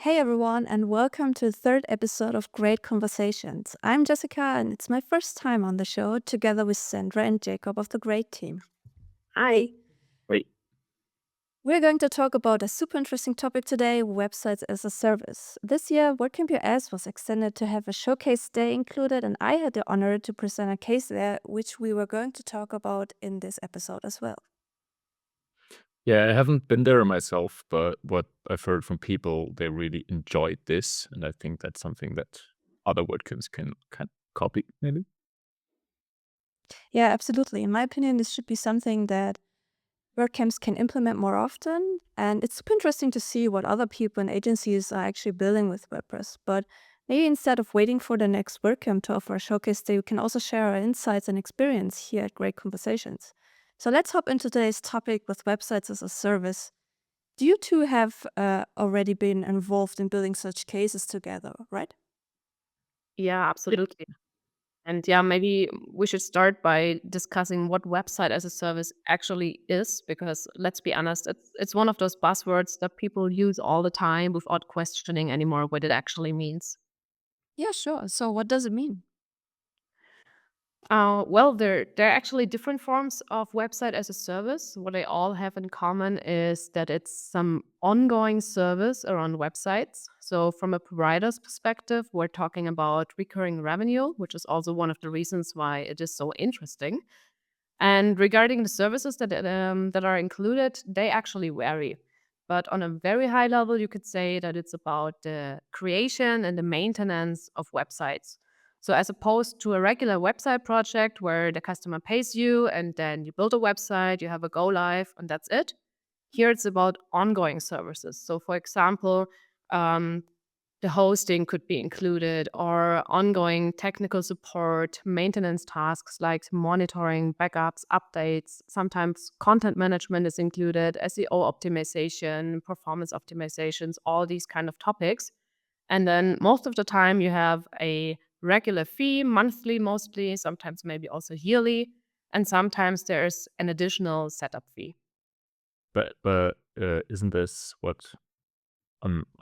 Hey everyone, and welcome to the third episode of Great Conversations. I'm Jessica, and it's my first time on the show together with Sandra and Jacob of the Great team. Hi. Wait, We're going to talk about a super interesting topic today, websites as a service. This year, WordCamp US was extended to have a showcase day included, and I had the honor to present a case there, which we were going to talk about in this episode as well. yeah, I haven't been there myself, but what I've heard from people, they really enjoyed this, and I think that's something that other WordCamps can copy, maybe. Yeah, absolutely. In my opinion, this should be something that WordCamps can implement more often, and it's super interesting to see what other people and agencies are actually building with WordPress. But maybe instead of waiting for the next WordCamp to offer a showcase day, we can also share our insights and experience here at Great Conversations. So let's hop into today's topic with websites as a service. Do you two have already been involved in building such cases together, right? Yeah, absolutely. And yeah, maybe we should start by discussing what website as a service actually is, because let's be honest, it's one of those buzzwords that people use all the time without questioning anymore what it actually means. Yeah, sure. So what does it mean? Well, there are actually different forms of website as a service. What they all have in common is that it's some ongoing service around websites. So, from a provider's perspective, we're talking about recurring revenue, which is also one of the reasons why it is so interesting. And regarding the services that are included, they actually vary. But on a very high level, you could say that it's about the creation and the maintenance of websites. So, as opposed to a regular website project where the customer pays you and then you build a website, you have a go live, and that's it. Here it's about ongoing services. So, for example, um, the hosting could be included, or ongoing technical support, maintenance tasks like monitoring, backups, updates. Sometimes content management is included, SEO optimization, performance optimizations, all these kind of topics. And then most of the time you have a regular fee, monthly mostly, sometimes maybe also yearly, and sometimes there's an additional setup fee. But isn't this what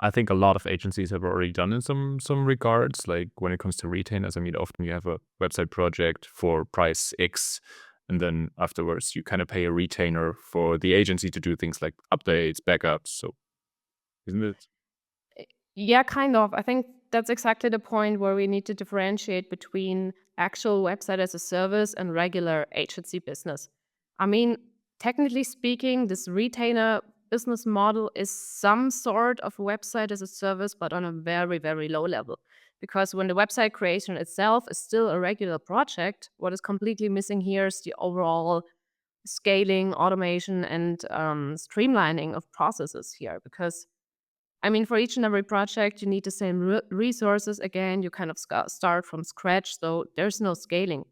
I think a lot of agencies have already done in some regards, like when it comes to retainers. I mean, often you have a website project for price X, and then afterwards you kind of pay a retainer for the agency to do things like updates, backups. So isn't it? Yeah, kind of. I think that's exactly the point where we need to differentiate between actual website as a service and regular agency business. I mean, technically speaking, this retainer business model is some sort of website as a service, but on a very, very low level. Because when the website creation itself is still a regular project, what is completely missing here is the overall scaling, automation, and streamlining of processes here. Because I mean, for each and every project, you need the same resources. Again, you kind of start from scratch, so there's no scaling.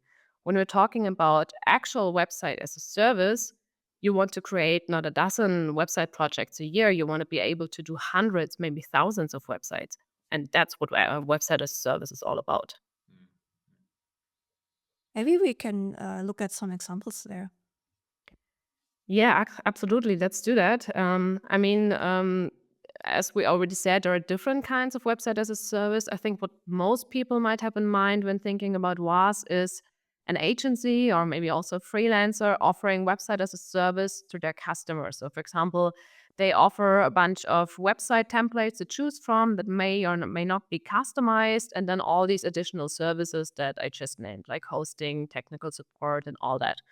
When we're talking about actual website as a service, you want to create not a dozen website projects a year. You want to be able to do hundreds, maybe thousands of websites. And that's what a website as a service is all about. Maybe we can look at some examples there. Yeah, absolutely. Let's do that. As we already said, there are different kinds of website as a service. I think what most people might have in mind when thinking about WAS is an agency or maybe also a freelancer offering website as a service to their customers. So, for example, they offer a bunch of website templates to choose from that may or may not be customized, and then all these additional services that I just named, like hosting, technical support, and all that.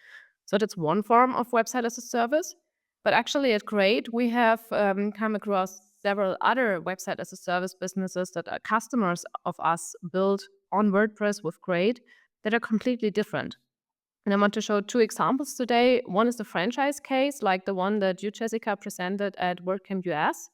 So that's one form of website as a service. But actually, at Create, we have come across several other website as a service businesses that are customers of us build on WordPress with Create that are completely different. And I want to show two examples today. One is the franchise case, like the one that you, Jessica, presented at WordCamp US.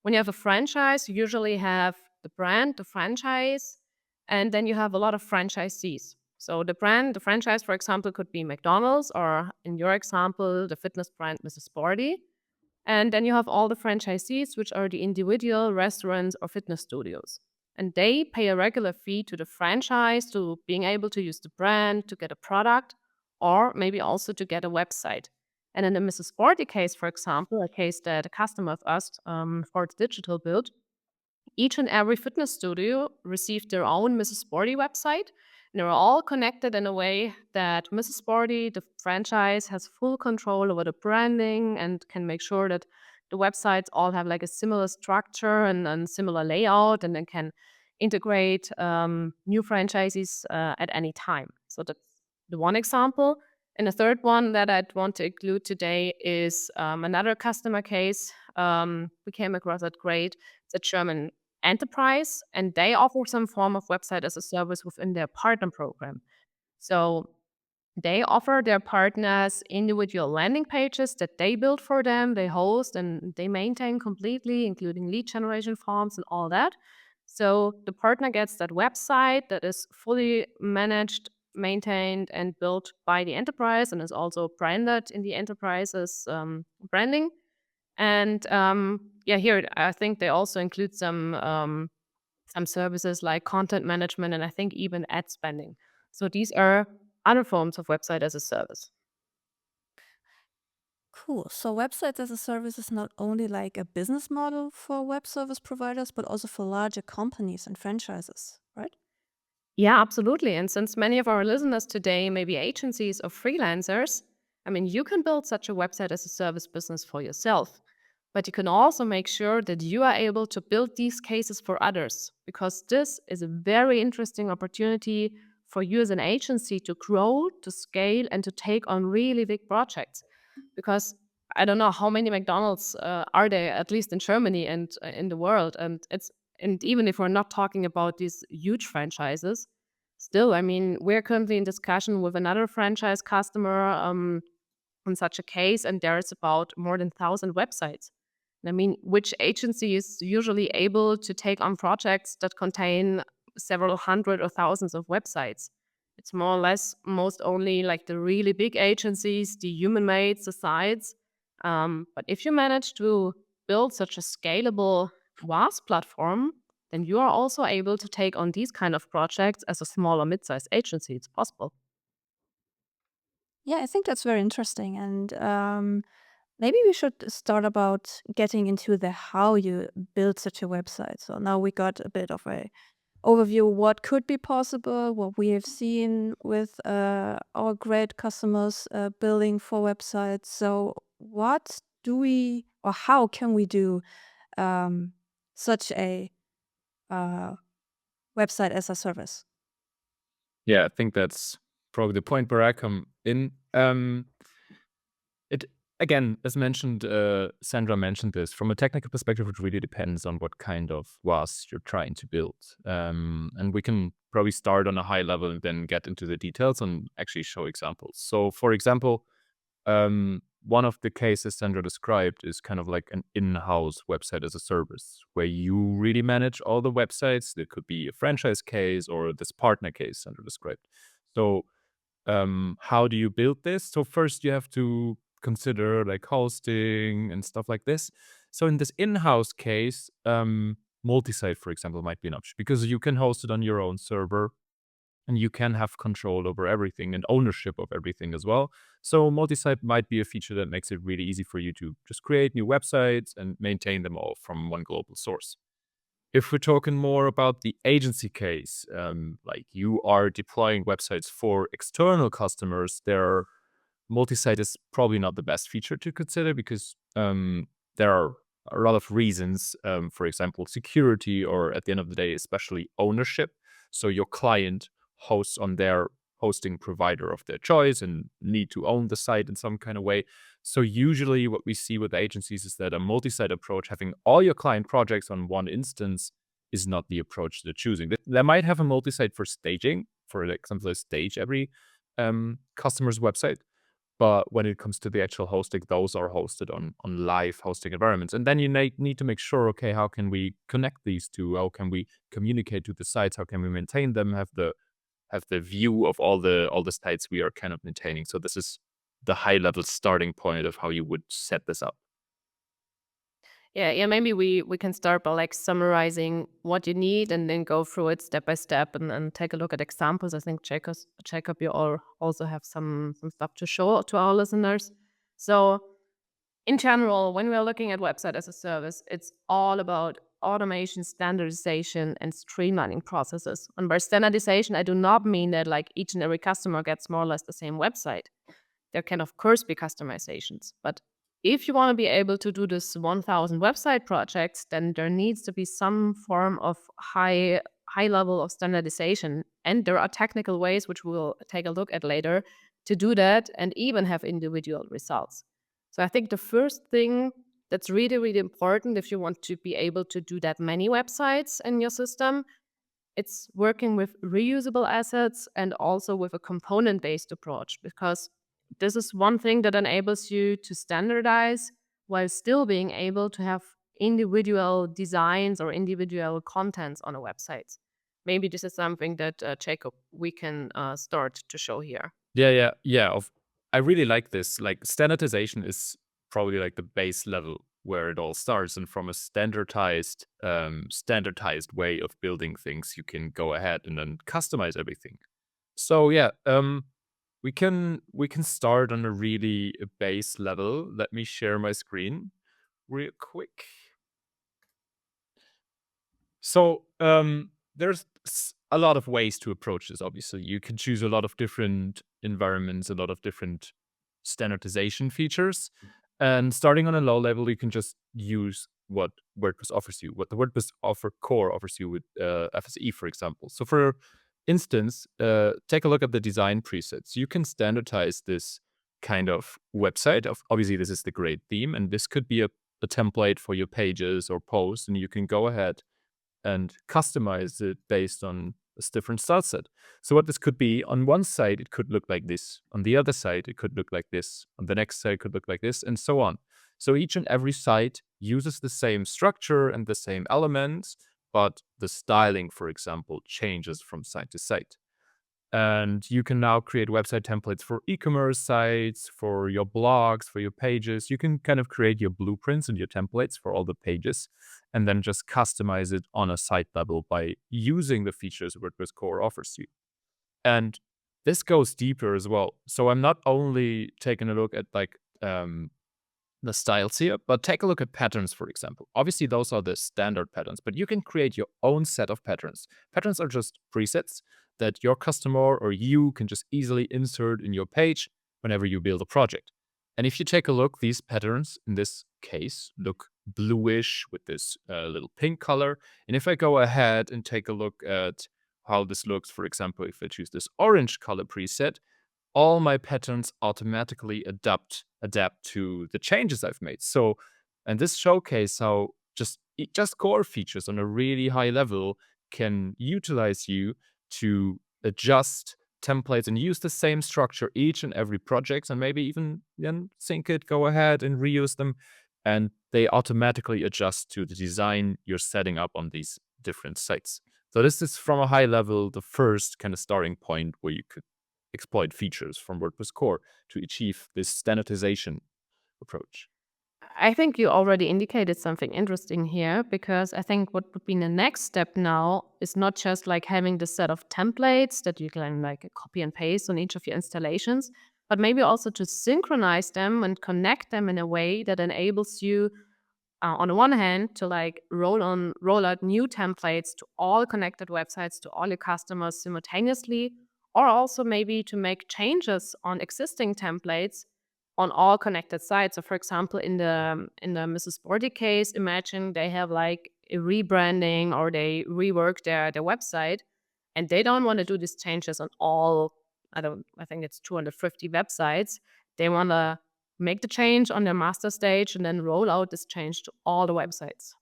When you have a franchise, you usually have the brand, the franchise, and then you have a lot of franchisees. So the brand, the franchise, for example, could be McDonald's, or in your example, the fitness brand Mrs. Sporty. And then you have all the franchisees, which are the individual restaurants or fitness studios. And they pay a regular fee to the franchise to being able to use the brand, to get a product, or maybe also to get a website. And in the Mrs. Sporty case, for example, a case that a customer of us for the digital build, each and every fitness studio received their own Mrs. Sporty website. And they were all connected in a way that Mrs. Sporty, the franchise, has full control over the branding and can make sure that the websites all have like a similar structure and similar layout, and then can integrate new franchises at any time. So that's the one example. And the third one that I'd want to include today is another customer case we came across at Great. It's a German enterprise, and they offer some form of website as a service within their partner program. So they offer their partners individual landing pages that they build for them, they host and they maintain completely, including lead generation forms and all that. So the partner gets that website that is fully managed, maintained, and built by the enterprise and is also branded in the enterprise's branding. And here I think they also include some services like content management and I think even ad spending. So these are other forms of website as a service. Cool. So websites as a service is not only like a business model for web service providers, but also for larger companies and franchises, right? Yeah, absolutely. And since many of our listeners today may be agencies or freelancers, I mean, you can build such a website as a service business for yourself. But you can also make sure that you are able to build these cases for others, because this is a very interesting opportunity for you as an agency to grow, to scale, and to take on really big projects. Because I don't know how many McDonald's are there, at least in Germany and in the world, and even if we're not talking about these huge franchises, still, I mean, we're currently in discussion with another franchise customer on such a case, and there is about more than 1,000 websites. And I mean, which agency is usually able to take on projects that contain several hundred or thousands of websites? It's more or less most only like the really big agencies, the human made, the sites. But if you manage to build such a scalable WAS platform, then you are also able to take on these kind of projects as a small or mid-sized agency. It's possible. Yeah, I think that's very interesting. And maybe we should start about getting into the how you build such a website. So now we got a bit of a overview what could be possible, what we have seen with our great customers building for websites. So what do we or how can we do such a uh, website as a service? Yeah, I think that's probably the point where I come in. It again, as mentioned, Sandra mentioned this. From a technical perspective, it really depends on what kind of WAS you're trying to build. And we can probably start on a high level and then get into the details and actually show examples. So, for example, one of the cases Sandra described is kind of like an in-house website as a service, where you really manage all the websites. It could be a franchise case or this partner case Sandra described. So how do you build this? So first you have to consider like hosting and stuff like this. So in this in-house case, multi-site, for example, might be an option because you can host it on your own server and you can have control over everything and ownership of everything as well. So multi-site might be a feature that makes it really easy for you to just create new websites and maintain them all from one global source. If we're talking more about the agency case, like you are deploying websites for external customers, their multi-site is probably not the best feature to consider because there are a lot of reasons. For example, security, or at the end of the day, especially ownership. So your client hosts on their hosting provider of their choice and need to own the site in some kind of way. So usually what we see with agencies is that a multi-site approach, having all your client projects on one instance, is not the approach they're choosing. They might have a multi-site for staging, for example, they stage every customer's website. But when it comes to the actual hosting, those are hosted on live hosting environments. And then you need to make sure, okay, how can we connect these two? How can we communicate to the sites? How can we maintain them? Have the view of all the sites we are kind of maintaining. So this is the high level starting point of how you would set this up. Yeah, maybe we can start by like summarizing what you need and then go through it step by step and take a look at examples. I think Jacob, you all also have some stuff to show to our listeners. So in general, when we're looking at website as a service, it's all about automation, standardization, and streamlining processes. And by standardization, I do not mean that like each and every customer gets more or less the same website. There can of course be customizations, but if you want to be able to do this 1000 website projects, then there needs to be some form of high level of standardization, and there are technical ways which we'll take a look at later to do that and even have individual results. So I think the first thing that's really, really important if you want to be able to do that many websites in your system, it's working with reusable assets and also with a component-based approach, because this is one thing that enables you to standardize while still being able to have individual designs or individual contents on a website. Maybe this is something that Jacob, we can start to show here. Yeah. I really like this. Like standardization is probably like the base level where it all starts, and from a standardized way of building things, you can go ahead and then customize everything. So yeah, we can start on a really base level. Let me share my screen real quick. So there's a lot of ways to approach this. Obviously, you can choose a lot of different environments, a lot of different standardization features. And starting on a low level, you can just use what WordPress offers you, what the WordPress core offers you with FSE, for example. So for instance, take a look at the design presets. You can standardize this kind of website. Obviously, this is the great theme, and this could be a template for your pages or posts, and you can go ahead and customize it based on a different style set. So what this could be, on one side, it could look like this. On the other side, it could look like this. On the next side, it could look like this, and so on. So each and every site uses the same structure and the same elements, but the styling, for example, changes from site to site. And you can now create website templates for e-commerce sites, for your blogs, for your pages. You can kind of create your blueprints and your templates for all the pages, and then just customize it on a site level by using the features WordPress core offers you. And this goes deeper as well. So I'm not only taking a look at like the styles here, but take a look at patterns, for example. Obviously, those are the standard patterns, but you can create your own set of patterns. Patterns are just presets that your customer or you can just easily insert in your page whenever you build a project. And if you take a look, these patterns in this case look bluish with this little pink color. And if I go ahead and take a look at how this looks, for example, if I choose this orange color preset, all my patterns automatically adapt to the changes I've made. So, and this showcase how just core features on a really high level can utilize you to adjust templates and use the same structure each and every project, and maybe even then sync it, go ahead and reuse them, and they automatically adjust to the design you're setting up on these different sites. So this is from a high level, the first kind of starting point where you could exploit features from WordPress core to achieve this standardization approach. I think you already indicated something interesting here, because I think what would be the next step now is not just like having the set of templates that you can like copy and paste on each of your installations, but maybe also to synchronize them and connect them in a way that enables you, on the one hand, to like roll out new templates to all connected websites, to all your customers simultaneously, or also maybe to make changes on existing templates on all connected sites. So for example, in the Mrs. Sporty case, imagine they have like a rebranding or they rework their website, and they don't want to do these changes on all, I think it's 250 websites. They want to make the change on their master stage and then roll out this change to all the websites.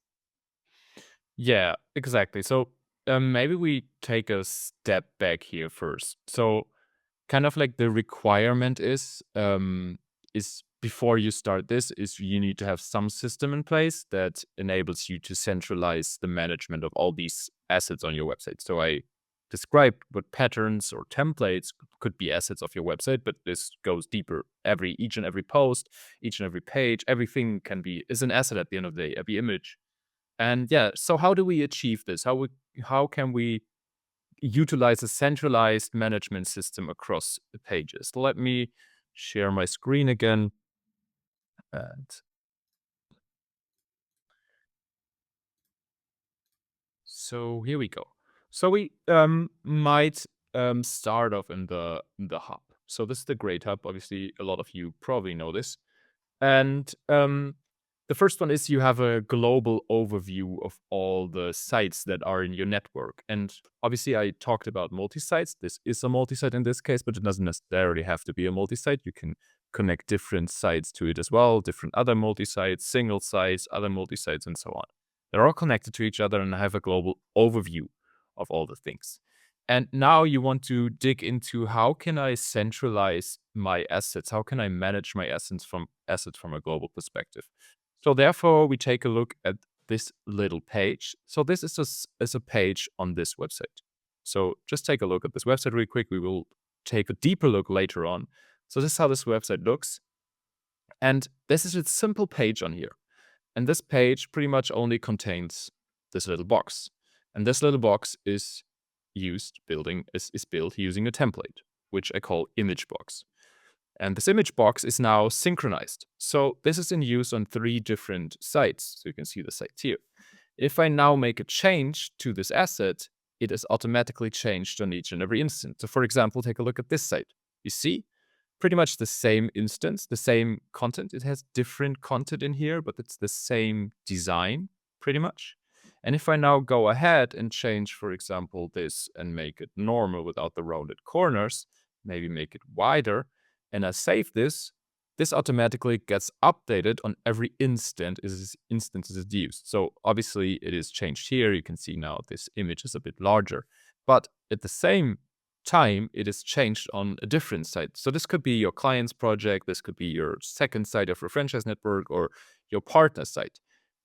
Yeah, exactly. So maybe we take a step back here first. So kind of like the requirement is before you start this is you need to have some system in place that enables you to centralize the management of all these assets on your website. So I described what patterns or templates could be assets of your website, but this goes deeper. Each and every post, each and every page, everything is an asset at the end of the day, every image. And yeah, so how do we achieve this? How can we utilize a centralized management system across the pages? Let me share my screen again. And so here we go. So we might start off in the hub. So this is the Great Hub. Obviously, a lot of you probably know this. And the first one is you have a global overview of all the sites that are in your network. And obviously, I talked about multi-sites. This is a multi-site in this case, but it doesn't necessarily have to be a multi-site. You can connect different sites to it as well, different other multi-sites, single sites, other multi-sites, and so on. They're all connected to each other and have a global overview of all the things. And now you want to dig into how can I centralize my assets? How can I manage my assets from a global perspective? So therefore, we take a look at this little page. So this is a page on this website. So just take a look at this website really quick. We will take a deeper look later on. So this is how this website looks. And this is a simple page on here. And this page pretty much only contains this little box. And this little box is built using a template, which I call image box. And this image box is now synchronized. So this is in use on 3 different sites. So you can see the sites here. If I now make a change to this asset, it is automatically changed on each and every instance. So for example, take a look at this site. You see pretty much the same instance, the same content. It has different content in here, but it's the same design pretty much. And if I now go ahead and change, for example, this and make it normal without the rounded corners, maybe make it wider, and I save this, this automatically gets updated on every instance is used. So obviously it is changed here. You can see now this image is a bit larger, but at the same time, it is changed on a different site. So this could be your client's project, this could be your second site of your franchise network, or your partner site.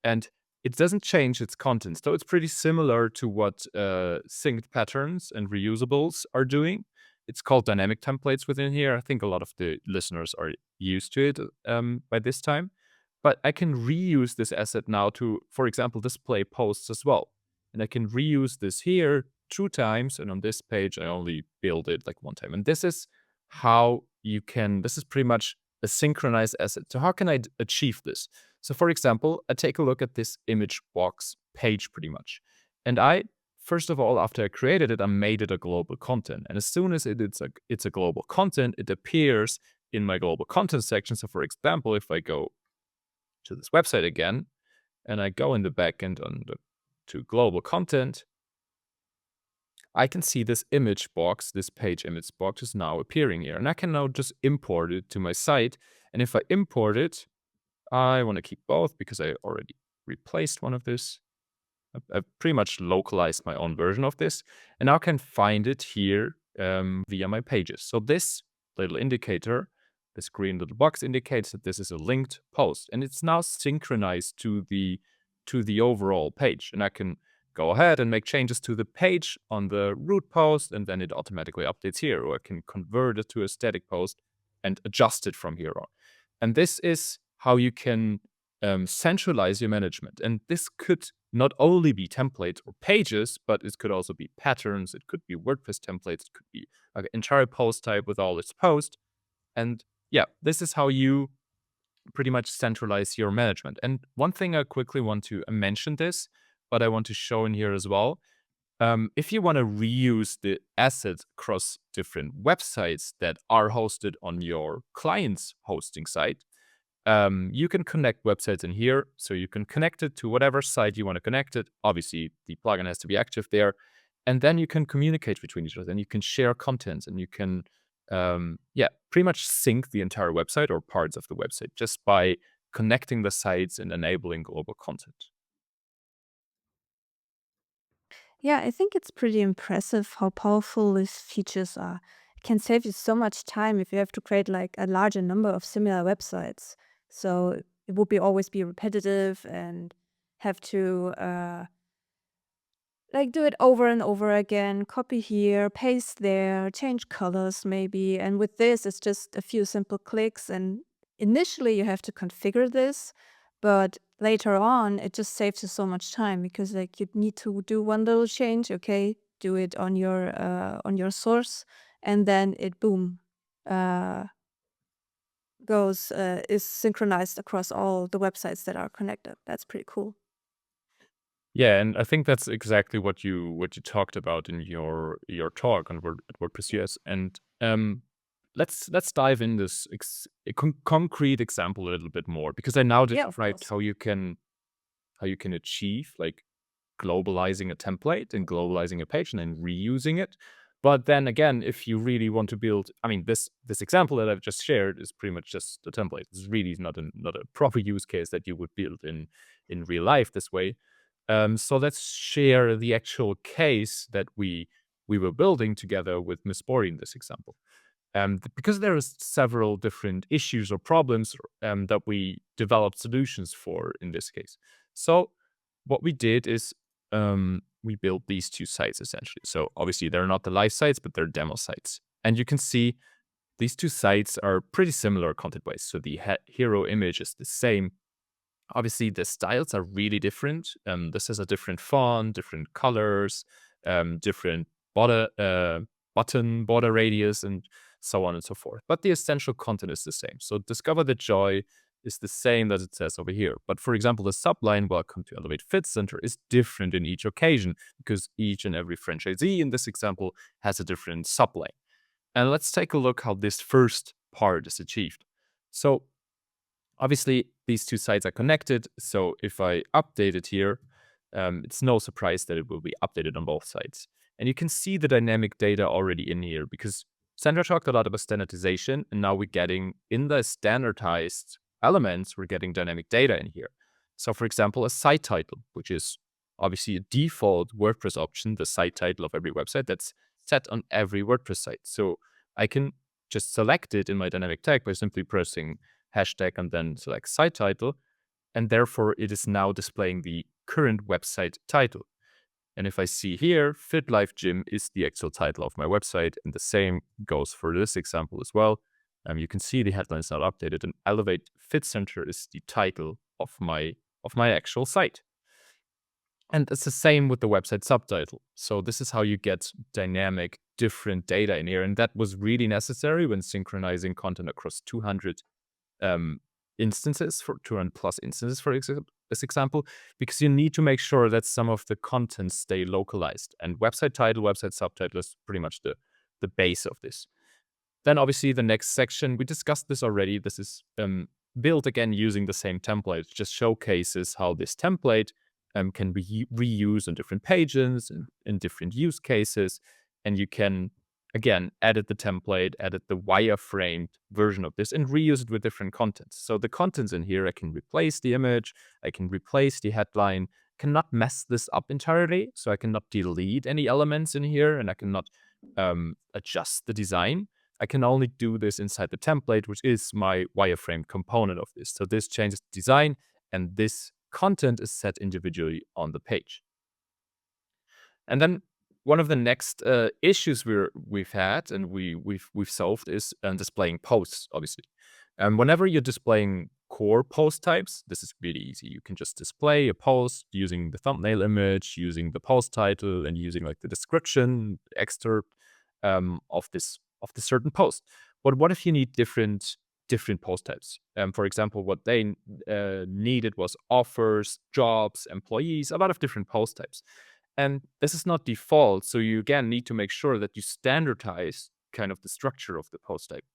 And it doesn't change its content. So it's pretty similar to what synced patterns and reusables are doing. It's called dynamic templates within here. I think a lot of the listeners are used to it by this time. But I can reuse this asset now to, for example, display posts as well. And I can reuse this here 2 times. And on this page, I only build it like 1 time. And this is how you can, this is pretty much a synchronized asset. So how can I achieve this? So for example, I take a look at this image box page pretty much. And I, first of all, after I created it, I made it a global content. And as soon as it's a global content, it appears in my global content section. So for example, if I go to this website again, and I go in the backend to global content, I can see this image box, this page image box is now appearing here. And I can now just import it to my site. And if I import it, I want to keep both because I already replaced one of this. I've pretty much localized my own version of this. And now I can find it here via my pages. So this little indicator, this green little box indicates that this is a linked post. And it's now synchronized to the overall page. And I can go ahead and make changes to the page on the root post, and then it automatically updates here. Or I can convert it to a static post and adjust it from here on. And this is how you can centralize your management. And this could not only be templates or pages, but it could also be patterns. It could be WordPress templates. It could be like an entire post type with all its posts. And yeah, this is how you pretty much centralize your management. And one thing I quickly want to mention this, but I want to show in here as well. If you want to reuse the assets across different websites that are hosted on your client's hosting site, you can connect websites in here. So you can connect it to whatever site you want to connect it. Obviously, the plugin has to be active there. And then you can communicate between each other, and you can share content, and you can, pretty much sync the entire website or parts of the website just by connecting the sites and enabling global content. Yeah, I think it's pretty impressive how powerful these features are. It can save you so much time if you have to create like a larger number of similar websites. So it would be always be repetitive and have to like do it over and over again, copy here, paste there, change colors maybe. And with this, it's just a few simple clicks. And initially, you have to configure this, but later on, it just saves you so much time because like you need to do one little change. Okay, do it on your source, and then it boom uh, is synchronized across all the websites that are connected. That's pretty cool. Yeah, and I think that's exactly what you talked about in your talk on at WordPress US. And let's dive in this concrete example a little bit more, because I now Yeah, of described course. how you can achieve like globalizing a template and globalizing a page and then reusing it. But then again, if you really want to build, I mean, this example that I've just shared is pretty much just a template. It's really not a proper use case that you would build in real life this way. So let's share the actual case that we were building together with Miss Bori in this example. Because there is several different issues or problems that we developed solutions for in this case. So what we did is we built these two sites essentially. So obviously they're not the live sites, but they're demo sites. And you can see these two sites are pretty similar content-wise. So the hero image is the same. Obviously, the styles are really different. This has a different font, different colors, different button border radius, and so on and so forth. But the essential content is the same. So Discover the Joy is the same as it says over here. But for example, the subline, Welcome to Elevate Fit Center, is different in each occasion because each and every franchisee in this example has a different subline. And let's take a look how this first part is achieved. So obviously, these two sites are connected, so if I update it here, it's no surprise that it will be updated on both sides. And you can see the dynamic data already in here, because Sandra talked a lot about standardization, and now we're getting, in the standardized elements, we're getting dynamic data in here. So for example, a site title, which is obviously a default WordPress option, the site title of every website that's set on every WordPress site. So I can just select it in my dynamic tag by simply pressing hashtag and then select site title, and therefore it is now displaying the current website title. And if I see here, Fit Life Gym is the actual title of my website, and the same goes for this example as well. You can see the headline is not updated, and Elevate Fit Center is the title of my actual site. And it's the same with the website subtitle. So this is how you get dynamic, different data in here, and that was really necessary when synchronizing content across 200 instances, for 200 plus instances for this example, because you need to make sure that some of the contents stay localized. And website title, website subtitle is pretty much the base of this. Then obviously the next section, we discussed this already. This is built again using the same template. It just showcases how this template can be reused on different pages and in different use cases. And you can, again, edit the template, edit the wireframed version of this, and reuse it with different contents. So the contents in here, I can replace the image, I can replace the headline, cannot mess this up entirely. So I cannot delete any elements in here, and I cannot adjust the design. I can only do this inside the template, which is my wireframe component of this. So this changes the design, and this content is set individually on the page. And then one of the next issues we've had and we've solved is displaying posts, obviously. And whenever you're displaying core post types, this is really easy. You can just display a post using the thumbnail image, using the post title, and using like the description excerpt of this certain post. But what if you need different post types? For example, what they needed was offers, jobs, employees, a lot of different post types. And this is not default, so you again need to make sure that you standardize kind of the structure of the post type.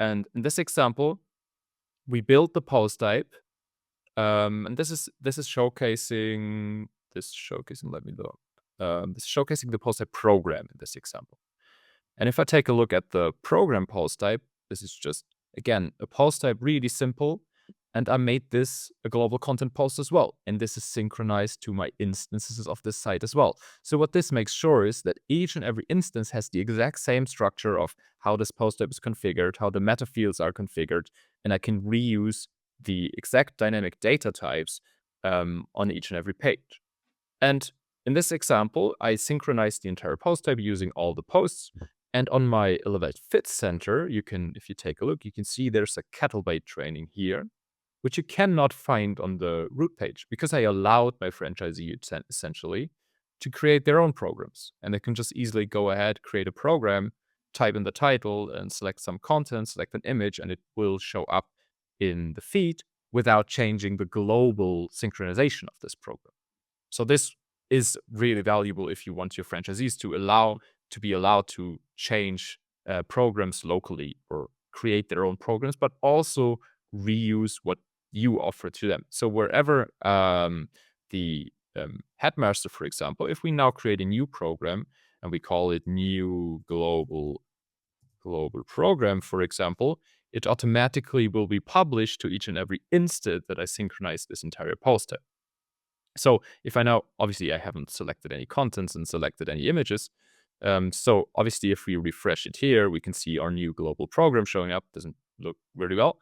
And in this example, we built the post type, and this is showcasing Let me look. This is showcasing the post type program in this example. And if I take a look at the program post type, this is just, again, a post type, really simple. And I made this a global content post as well. And this is synchronized to my instances of this site as well. So what this makes sure is that each and every instance has the exact same structure of how this post type is configured, how the meta fields are configured, and I can reuse the exact dynamic data types on each and every page. And in this example, I synchronized the entire post type using all the posts. And on my Elevate Fit Center, you can, if you take a look, you can see there's a kettlebell training here, which you cannot find on the root page because I allowed my franchisee essentially to create their own programs. And they can just easily go ahead, create a program, type in the title and select some content, select an image, and it will show up in the feed without changing the global synchronization of this program. So this is really valuable if you want your franchisees to be allowed to change programs locally or create their own programs, but also reuse what you offer to them. So wherever the headmaster, for example, if we now create a new program and we call it new global program, for example, it automatically will be published to each and every instant that I synchronize this entire post tab. So if I now, obviously I haven't selected any contents and selected any images. So obviously if we refresh it here, we can see our new global program showing up. Doesn't look really well.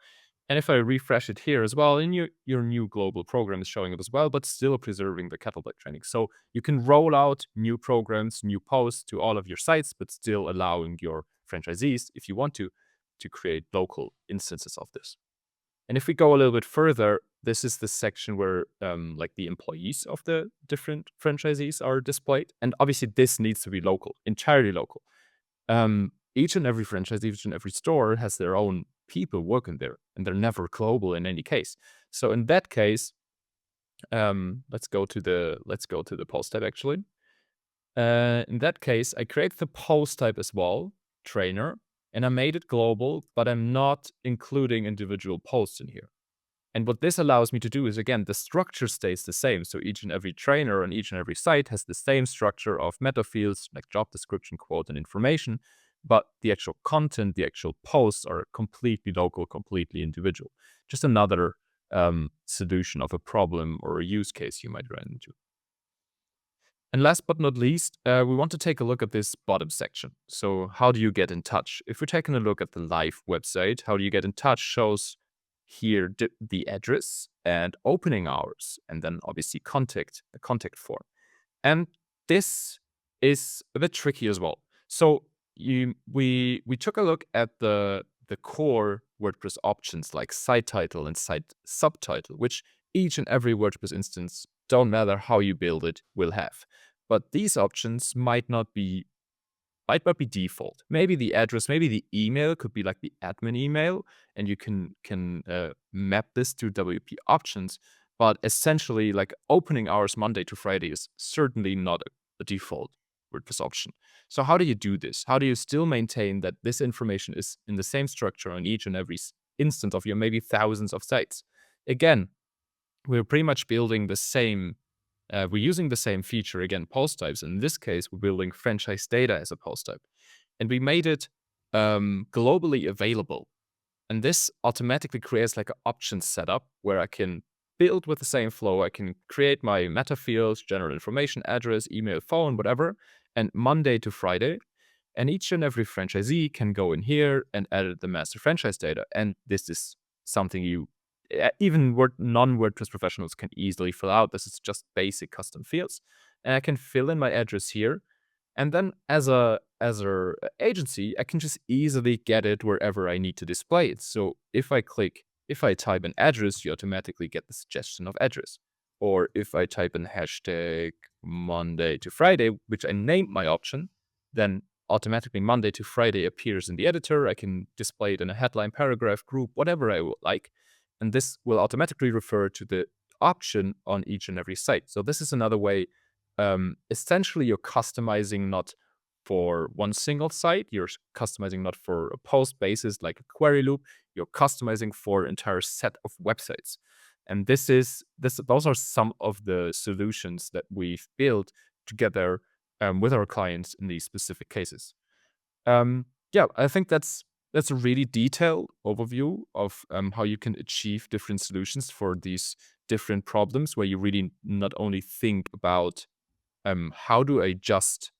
And if I refresh it here as well, and your new global program is showing up as well, but still preserving the kettlebell training. So you can roll out new programs, new posts to all of your sites, but still allowing your franchisees, if you want to create local instances of this. And if we go a little bit further, this is the section where like the employees of the different franchisees are displayed. And obviously this needs to be local, entirely local. Each and every franchise, each and every store has their own people working there, and they're never global in any case. So in that case, let's go to the post type actually. In that case, I create the post type as well, trainer, and I made it global, but I'm not including individual posts in here. And what this allows me to do is, again, the structure stays the same. So each and every trainer on each and every site has the same structure of meta fields, like job description, quote, and information. But the actual content, the actual posts are completely local, completely individual. Just another solution of a problem or a use case you might run into. And last but not least, we want to take a look at this bottom section. So how do you get in touch? If we're taking a look at the live website, how do you get in touch shows here the address and opening hours, and then obviously the contact form. And this is a bit tricky as well. So we took a look at the core WordPress options like site title and site subtitle, which each and every WordPress instance, don't matter how you build it, will have. But these options might not be default. Maybe the address, maybe the email could be like the admin email, and you can map this to WP options. But essentially, like opening hours Monday to Friday is certainly not a default WordPress option. So how do you do this? How do you still maintain that this information is in the same structure on each and every instance of your maybe thousands of sites? Again, we're pretty much building the same. We're using the same feature, again, post types. In this case, we're building franchise data as a post type. And we made it globally available. And this automatically creates like an options setup where I can build with the same flow. I can create my meta fields, general information, address, email, phone, whatever, and Monday to Friday. And each and every franchisee can go in here and edit the master franchise data. And this is something even non-WordPress professionals can easily fill out. This is just basic custom fields. And I can fill in my address here. And then as a agency, I can just easily get it wherever I need to display it. So if I type an address, you automatically get the suggestion of address. Or if I type in hashtag Monday to Friday, which I named my option, then automatically Monday to Friday appears in the editor. I can display it in a headline, paragraph, group, whatever I would like. And this will automatically refer to the option on each and every site. So this is another way. Essentially, you're customizing not for one single site. You're customizing not for a post basis like a query loop. You're customizing for an entire set of websites. And those are some of the solutions that we've built together with our clients in these specific cases. I think that's a really detailed overview of how you can achieve different solutions for these different problems, where you really not only think about how do I adjust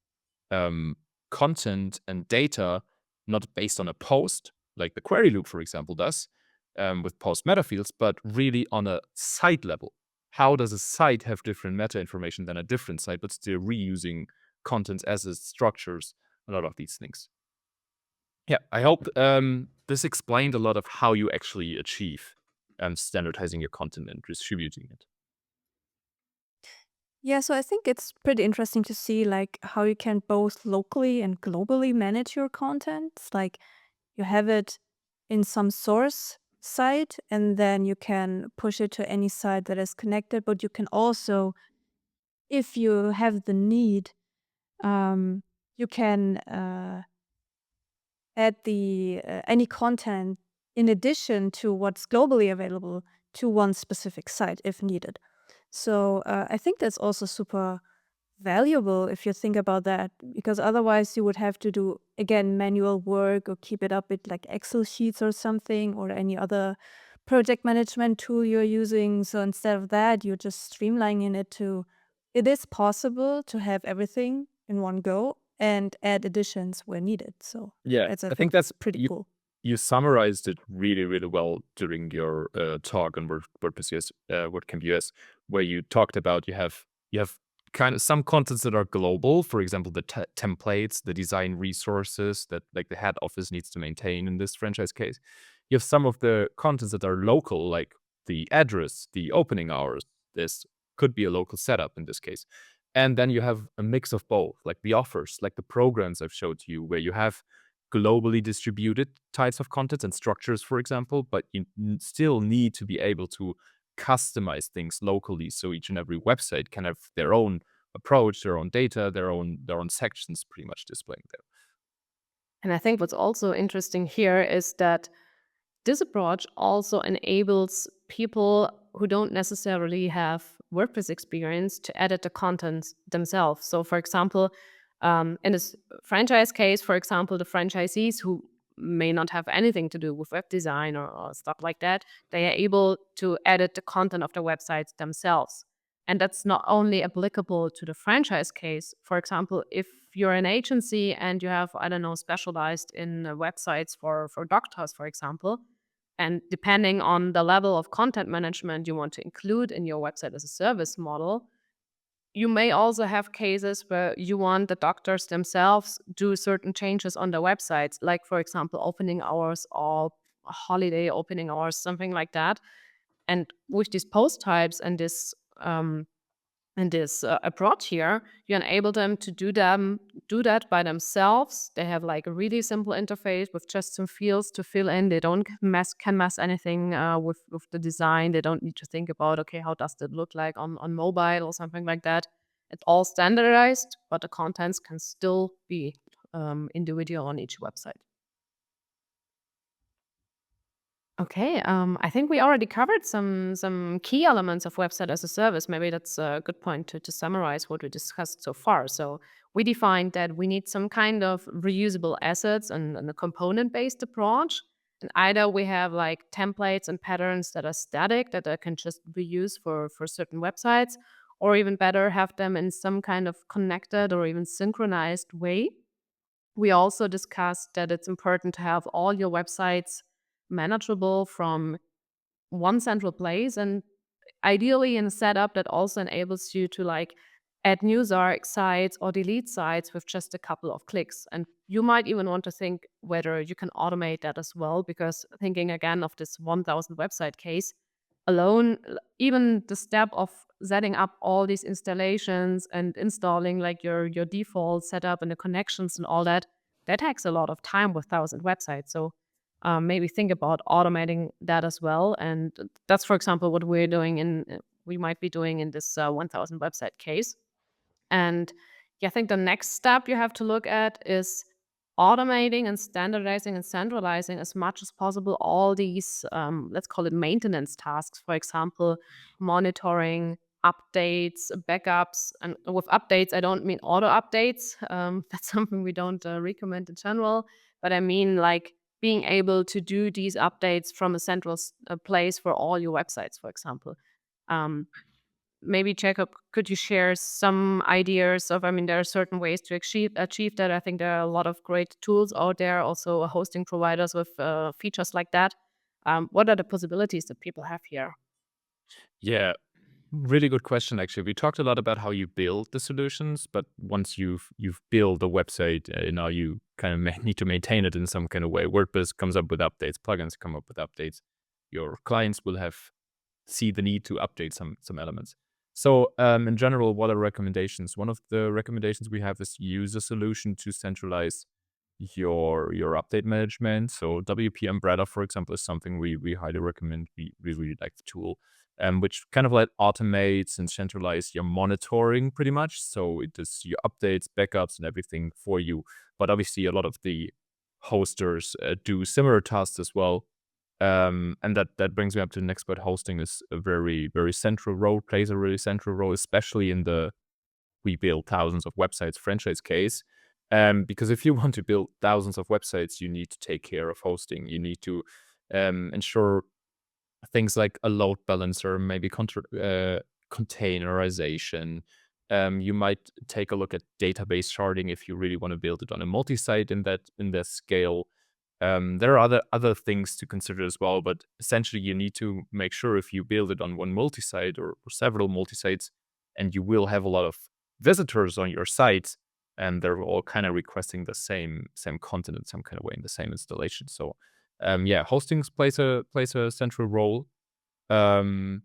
content and data not based on a post, like the query loop, for example, does with post meta fields, but really on a site level. How does a site have different meta information than a different site, but still reusing content as it structures a lot of these things? Yeah, I hope this explained a lot of how you actually achieve standardizing your content and distributing it. Yeah, so I think it's pretty interesting to see like how you can both locally and globally manage your content. It's like you have it in some source site and then you can push it to any site that is connected, but you can also if you have the need, you can add the any content in addition to what's globally available to one specific site if needed. So I think that's also super valuable if you think about that, because otherwise you would have to do again manual work or keep it up with like Excel sheets or something or any other project management tool you're using. So instead of that, you're just streamlining it to it is possible to have everything in one go and add additions where needed. So Yeah, that's I I think think that's pretty you. cool. You summarized it really, really well during your talk on WordPress US, WordCamp US, where you talked about you have kind of some contents that are global. For example, the templates, the design resources that like the head office needs to maintain in this franchise case. You have some of the contents that are local, like the address, the opening hours. This could be a local setup in this case. And then you have a mix of both, like the offers, like the programs I've showed you, where you have globally distributed types of content and structures, for example, but you still need to be able to customize things locally, so each and every website can have their own approach, their own data, their own sections pretty much displaying there. And I think what's also interesting here is that this approach also enables people who don't necessarily have WordPress experience to edit the content themselves. So, for example, in this franchise case, for example, the franchisees who may not have anything to do with web design or stuff like that, they are able to edit the content of their websites themselves. And that's not only applicable to the franchise case. For example, if you're an agency and you have, I don't know, specialized in websites for doctors, for example, and depending on the level of content management you want to include in your website as a service model, you may also have cases where you want the doctors themselves do certain changes on their websites, like, for example, opening hours or holiday opening hours, something like that. And with these post types and this approach here, you enable them to do that by themselves. They have like a really simple interface with just some fields to fill in. They don't can mess anything with the design. They don't need to think about, okay, how does that look like on mobile or something like that. It's all standardized, but the contents can still be individual on each website. Okay, I think we already covered some key elements of website as a service. Maybe that's a good point to summarize what we discussed so far. So we defined that we need some kind of reusable assets and a component-based approach. And either we have like templates and patterns that are static that I can just reuse for certain websites, or even better, have them in some kind of connected or even synchronized way. We also discussed that it's important to have all your websites manageable from one central place, and ideally in a setup that also enables you to like add new sites or delete sites with just a couple of clicks. And you might even want to think whether you can automate that as well, because thinking again of this 1000 website case alone, even the step of setting up all these installations and installing like your default setup and the connections and all that, that takes a lot of time with 1000 websites. So maybe think about automating that as well. And that's, for example, what we might be doing in this 1000 website case. And yeah, I think the next step you have to look at is automating and standardizing and centralizing as much as possible all these, let's call it maintenance tasks. For example, monitoring, updates, backups. And with updates, I don't mean auto updates. That's something we don't recommend in general. But I mean like being able to do these updates from a central place for all your websites, for example. Um, Maybe Jacob, could you share some ideas of, I mean, there are certain ways to achieve that. I think there are a lot of great tools out there, also hosting providers with features like that. What are the possibilities that people have here? Yeah, really good question. Actually, we talked a lot about how you build the solutions, but once you've built the website, now you kind of need to maintain it in some kind of way. WordPress comes up with updates, plugins come up with updates. Your clients will see the need to update some elements. So in general, what are recommendations? One of the recommendations we have is use a solution to centralize your update management. So WP Umbrella, for example, is something we highly recommend. We really like the tool. which kind of like automates and centralize your monitoring pretty much. So it does your updates, backups, and everything for you. But obviously, a lot of the hosters do similar tasks as well. And that brings me up to the next part. Hosting is a very, very central role, plays a really central role, especially in the we build thousands of websites franchise case. Because if you want to build thousands of websites, you need to take care of hosting. You need to ensure things like a load balancer, maybe containerization. You might take a look at database sharding if you really want to build it on a multi-site in that scale. There are other things to consider as well, but essentially you need to make sure if you build it on one multi-site or several multi-sites, and you will have a lot of visitors on your site, and they're all kind of requesting the same content in some kind of way in the same installation. So hosting plays a central role. And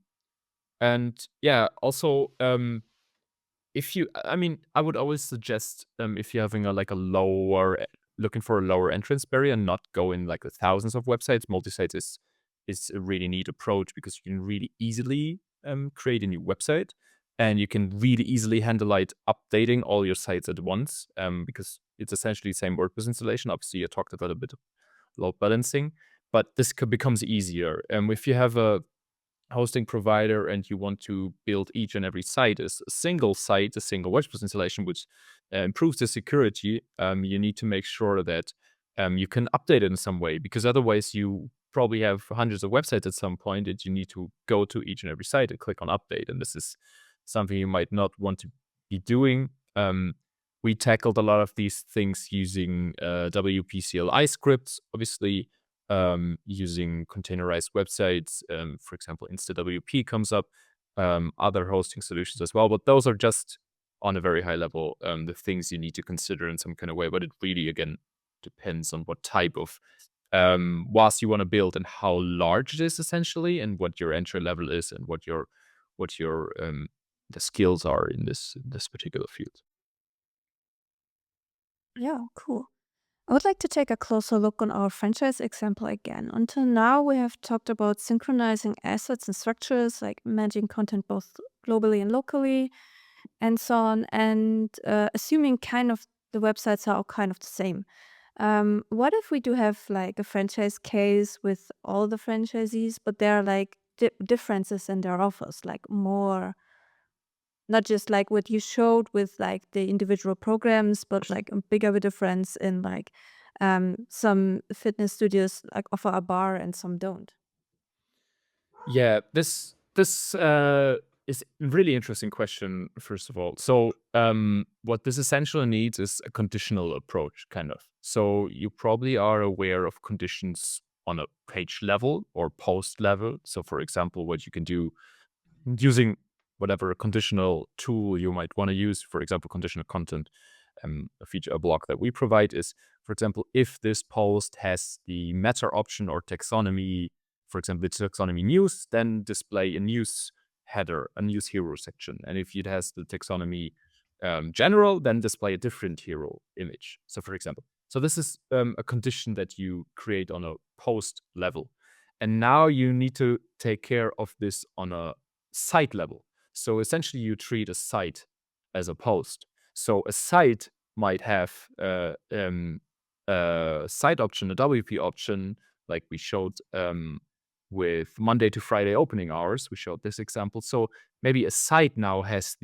yeah, also I would always suggest if you're having looking for a lower entrance barrier, not go in like the thousands of websites. Multi-site is a really neat approach because you can really easily create a new website, and you can really easily handle like updating all your sites at once because it's essentially the same WordPress installation. Obviously, I talked about a bit of load balancing, but this becomes easier. If you have a hosting provider and you want to build each and every site as a single WordPress installation, which improves the security, you need to make sure that you can update it in some way, because otherwise you probably have hundreds of websites at some point and you need to go to each and every site and click on update. And this is something you might not want to be doing. We tackled a lot of these things using WP CLI scripts, obviously, using containerized websites. For example, InstaWP comes up, other hosting solutions as well. But those are just on a very high level, the things you need to consider in some kind of way. But it really, again, depends on what type of WAS you want to build and how large it is, essentially, and what your entry level is and what your the skills are in this particular field. Yeah, cool. I would like to take a closer look on our franchise example again. Until now, we have talked about synchronizing assets and structures, like managing content both globally and locally, and so on, and assuming kind of the websites are all kind of the same. What if we do have like a franchise case with all the franchisees, but there are like differences in their offers, like more, not just like what you showed with like the individual programs, but like a bigger difference in like some fitness studios like offer a bar and some don't. Yeah, this is a really interesting question, first of all. So what this essentially needs is a conditional approach, kind of. So you probably are aware of conditions on a page level or post level. So for example, what you can do using whatever conditional tool you might want to use, for example, conditional content, a block that we provide is, for example, if this post has the meta option or taxonomy, for example, the taxonomy news, then display a news header, a news hero section. And if it has the taxonomy general, then display a different hero image. So for example, this is a condition that you create on a post level. And now you need to take care of this on a site level. So essentially you treat a site as a post. So a site might have a site option, a WP option, like we showed with Monday to Friday opening hours. We showed this example. So maybe a site now has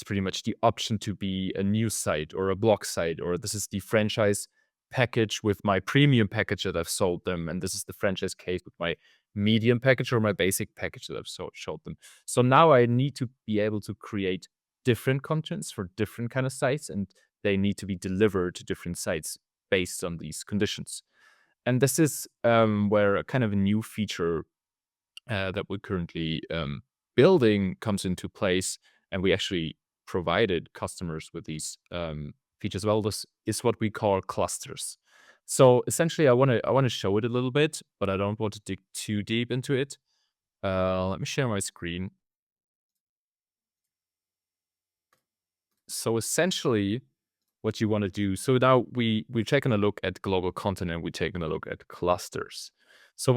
pretty much the option to be a news site or a blog site, or this is the franchise package with my premium package that I've sold them, and this is the franchise case with my medium package or my basic package that I've showed them. So now I need to be able to create different contents for different kind of sites, and they need to be delivered to different sites based on these conditions. And this is where a kind of a new feature that we're currently building comes into place, and we actually provided customers with these features. Well, this is what we call clusters. So essentially, I want to show it a little bit, but I don't want to dig too deep into it. Let me share my screen. So essentially, what you want to do. So now we're taking a look at global content and we're taking a look at clusters. So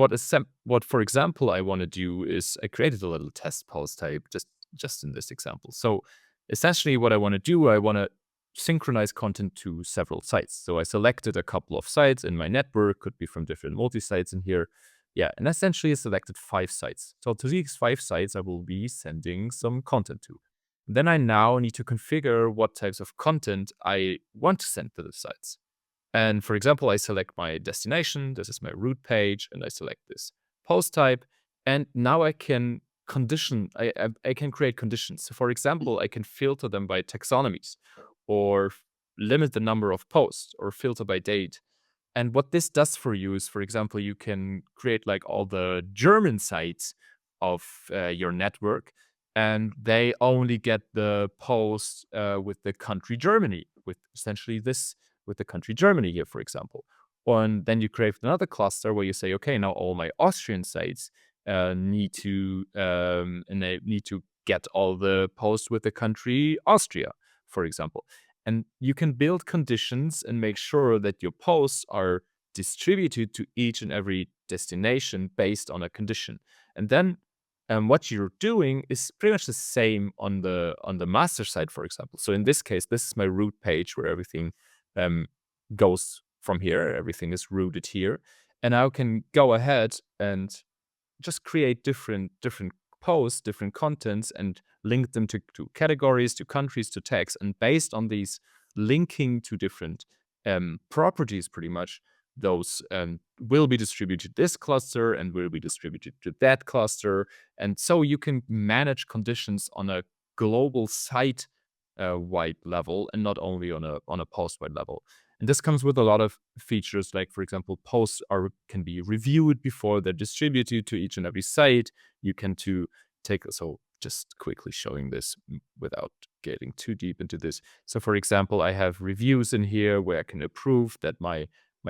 what for example I want to do is I created a little test post type just in this example. So essentially what I want to do, I want to synchronize content to several sites. So I selected a couple of sites in my network, could be from different multi-sites in here. Yeah, and essentially I selected 5 sites. So to these 5 sites, I will be sending some content to. Then I now need to configure what types of content I want to send to the sites. And for example, I select my destination. This is my route page, and I select this post type. And now I can condition. I can create conditions. So for example, I can filter them by taxonomies, or limit the number of posts, or filter by date. And what this does for you is, for example, you can create like all the German sites of your network, and they only get the posts with the country Germany, with essentially this, with the country Germany here, for example. And then you create another cluster where you say, okay, now all my Austrian sites need to and they need to get all the posts with the country Austria, for example. And you can build conditions and make sure that your posts are distributed to each and every destination based on a condition. And then what you're doing is pretty much the same on the master side, for example. So in this case, this is my route page where everything goes from here. Everything is routed here. And I can go ahead and just create different posts, different contents, and link them to categories, to countries, to tags. And based on these linking to different properties, pretty much, those will be distributed to this cluster and will be distributed to that cluster. And so you can manage conditions on a global site wide level, and not only on a post wide level. And this comes with a lot of features, like, for example, posts can be reviewed before they're distributed to each and every site. You can so just quickly showing this without getting too deep into this. So for example, I have reviews in here where I can approve that my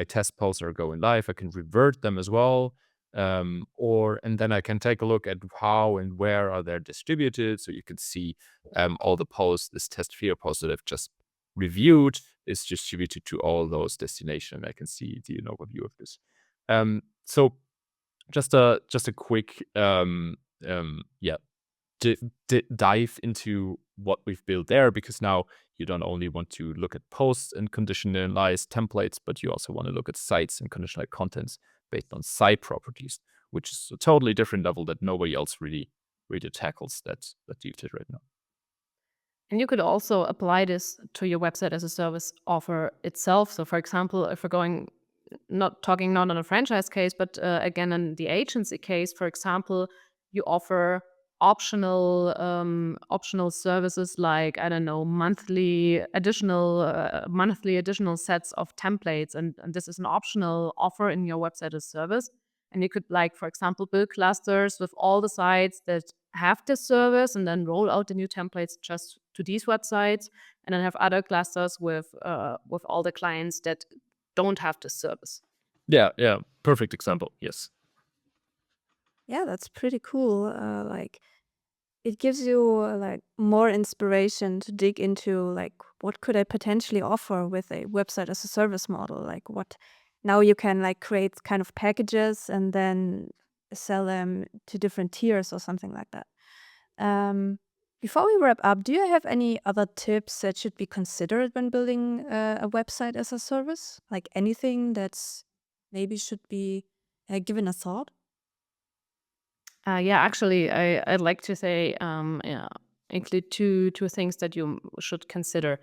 test posts are going live. I can revert them as well. And then I can take a look at how and where are they distributed. So you can see all the posts, this test fear post that I've just reviewed is distributed to all those destinations. I can see the overview of this. So just a quick dive into what we've built there, because now you don't only want to look at posts and conditionalize templates, but you also want to look at sites and conditionalize contents based on site properties, which is a totally different level that nobody else really tackles that you did right now. And you could also apply this to your website as a service offer itself. So for example, if we're not on a franchise case, but again, in the agency case, for example, you offer optional services like, I don't know, monthly additional sets of templates, and this is an optional offer in your website as a service. And you could, like, for example, build clusters with all the sites that have this service, and then roll out the new templates just to these websites, and then have other clusters with all the clients that don't have this service. Yeah, perfect example. Yes. Yeah, that's pretty cool. Like, it gives you like more inspiration to dig into like what could I potentially offer with a website as a service model. Like, what now you can like create kind of packages and then sell them to different tiers or something like that. Before we wrap up, do you have any other tips that should be considered when building a website as a service? Like anything that's maybe should be given a thought? Actually, I'd like to say include two things that you should consider.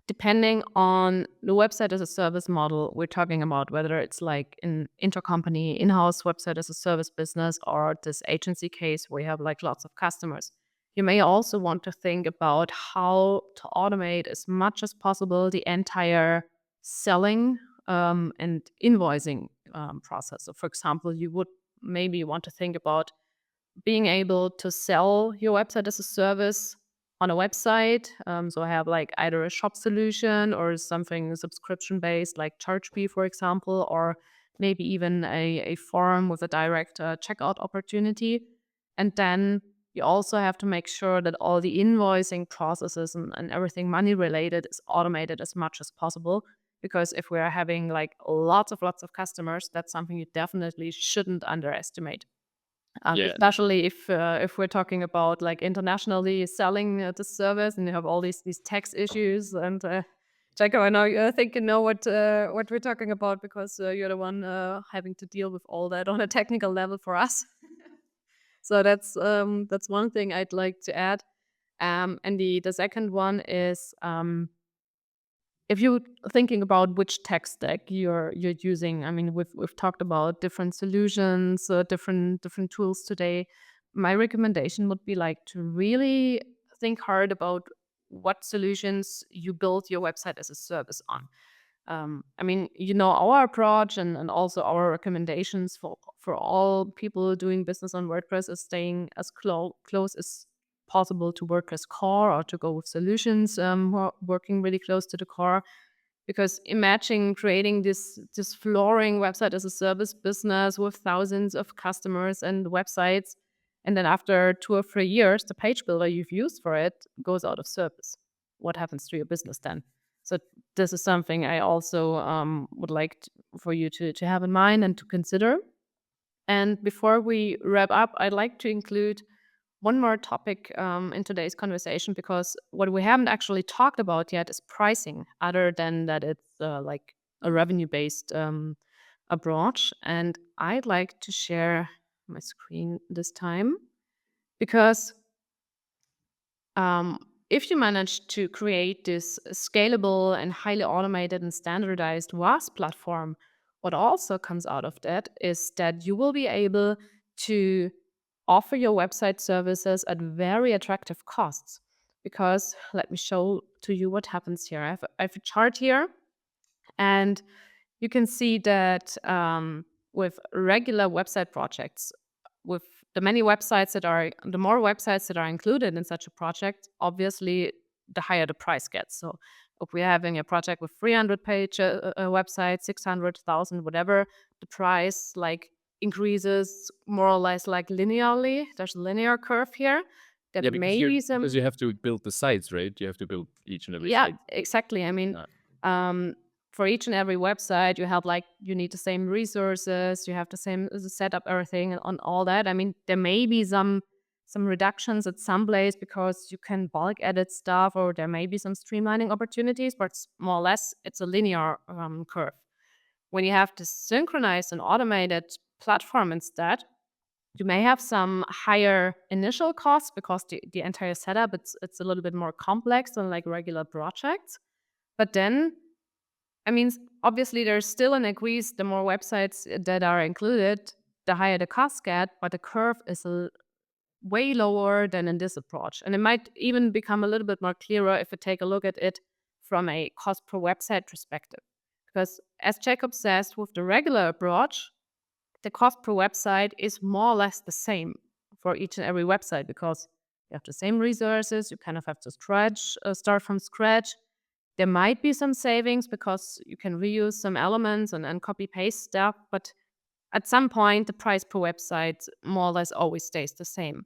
Depending on the website as a service model we're talking about, whether it's like an intercompany in-house website as a service business, or this agency case where you have like lots of customers, you may also want to think about how to automate as much as possible the entire selling and invoicing process. So for example, you would maybe want to think about being able to sell your website as a service on a website. So I have like either a shop solution or something subscription based like Chargebee, for example, or maybe even a forum with a direct checkout opportunity. And then you also have to make sure that all the invoicing processes and everything money related is automated as much as possible, Because if we are having like lots of customers, that's something you definitely shouldn't underestimate. Yeah. Especially if we're talking about like internationally selling the service, and you have all these tax issues. And Jacob, I know you think you know what we're talking about, because you're the one having to deal with all that on a technical level for us. So that's one thing I'd like to add. And the second one is, if you're thinking about which tech stack you're using. I mean, we've talked about different solutions, different tools today. My recommendation would be like to really think hard about what solutions you build your website as a service on. I mean, our approach and also our recommendations for all people doing business on WordPress is staying as close as possible to WordPress core, or to go with solutions who are working really close to the core. Because imagine creating this flooring website as a service business with thousands of customers and websites, and then after 2 or 3 years, the page builder you've used for it goes out of service. What happens to your business then? So this is something I also would like for you to have in mind and to consider. And before we wrap up, I'd like to include one more topic in today's conversation, because what we haven't actually talked about yet is pricing, other than that it's like a revenue-based approach. And I'd like to share my screen this time, because if you manage to create this scalable and highly automated and standardized WAS platform, what also comes out of that is that you will be able to offer your website services at very attractive costs. Because let me show to you what happens here. I have a chart here, and you can see that with regular website projects, with the more websites that are included in such a project, obviously the higher the price gets. So if we're having a project with 300 page website, 600,000, whatever, the price like increases more or less like linearly. There's a linear curve here. That Yeah, because maybe some because you have to build the sites, right? You have to build each and every yeah, site. exactly. I mean, for each and every website, you need the same resources, you have the same setup, everything, and on all that. I mean, there may be some reductions at some place because you can bulk edit stuff, or there may be some streamlining opportunities, but more or less it's a linear curve. When you have this synchronized and automated platform instead, you may have some higher initial costs, because the entire setup it's a little bit more complex than like regular projects. But then, I mean, obviously there's still an increase. The more websites that are included, the higher the costs get, but the curve is way lower than in this approach. And it might even become a little bit more clearer if we take a look at it from a cost per website perspective. Because as Jacob says, with the regular approach, the cost per website is more or less the same for each and every website, because you have the same resources. You kind of have to start from scratch. There might be some savings because you can reuse some elements and copy paste stuff, but at some point the price per website more or less always stays the same.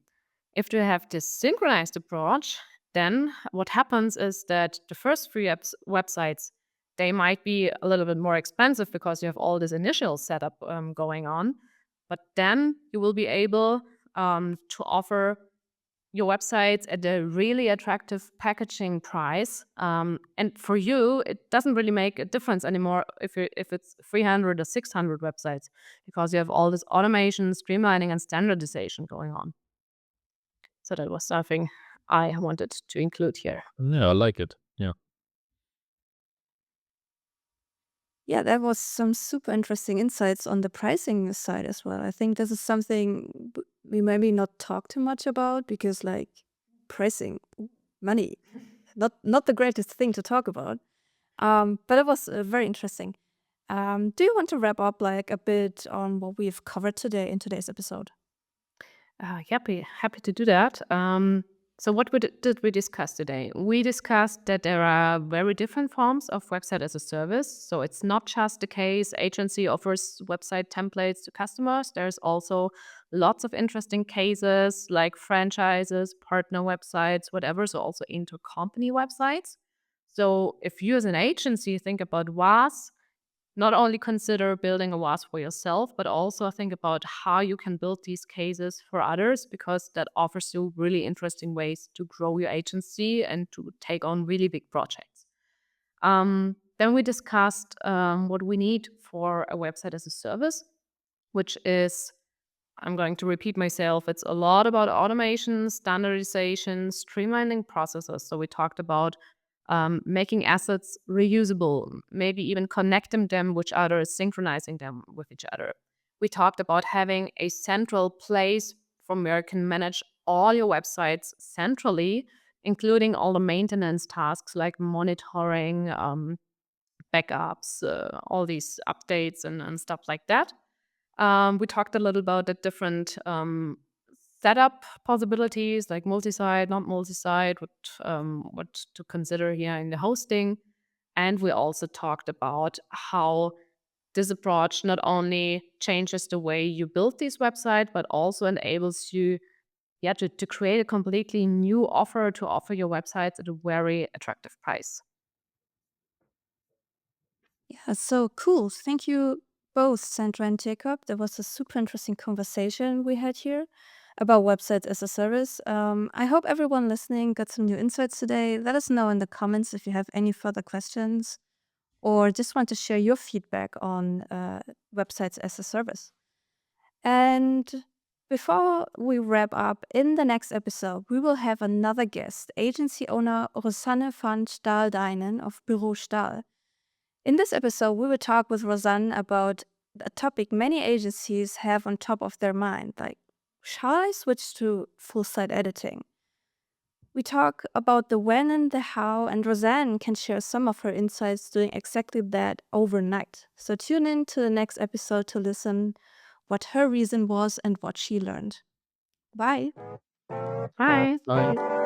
If you have this synchronized approach, then what happens is that the first 3 websites, they might be a little bit more expensive because you have all this initial setup going on. But then you will be able to offer your websites at a really attractive packaging price. And for you, it doesn't really make a difference anymore if it's 300 or 600 websites, because you have all this automation, streamlining, and standardization going on. So that was something I wanted to include here. Yeah, I like it. Yeah. Yeah, that was some super interesting insights on the pricing side as well. I think this is something we maybe not talk too much about, because like pricing, money, not the greatest thing to talk about. But it was very interesting. Do you want to wrap up like a bit on what we've covered today in today's episode? Happy to do that. So what did we discuss today? We discussed that there are very different forms of website as a service. So it's not just the case agency offers website templates to customers. There's also lots of interesting cases like franchises, partner websites, whatever. So also intercompany websites. So if you as an agency think about WAS, not only consider building a WAS for yourself, but also think about how you can build these cases for others, because that offers you really interesting ways to grow your agency and to take on really big projects. Then we discussed what we need for a website as a service, which is, I'm going to repeat myself, it's a lot about automation, standardization, streamlining processes. So we talked about making assets reusable, maybe even connecting them with others, synchronizing them with each other. We talked about having a central place from where you can manage all your websites centrally, including all the maintenance tasks like monitoring, backups, all these updates and stuff like that. We talked a little about the different setup possibilities, like multi-site, not multi-site, what to consider here in the hosting. And we also talked about how this approach not only changes the way you build these websites, but also enables you to create a completely new offer to offer your websites at a very attractive price. Yeah, so cool. Thank you both, Sandra and Jacob. That was a super interesting conversation we had here about websites as a service. I hope everyone listening got some new insights today. Let us know in the comments if you have any further questions or just want to share your feedback on websites as a service. And before we wrap up, in the next episode, we will have another guest, agency owner Rosanne van Staal-Deinen of Büro Stahl. In this episode, we will talk with Rosanne about a topic many agencies have on top of their mind, like, shall I switch to full site editing? We talk about the when and the how, and Rosanne can share some of her insights doing exactly that overnight. So tune in to the next episode to listen what her reason was and what she learned. Bye. Bye. Bye.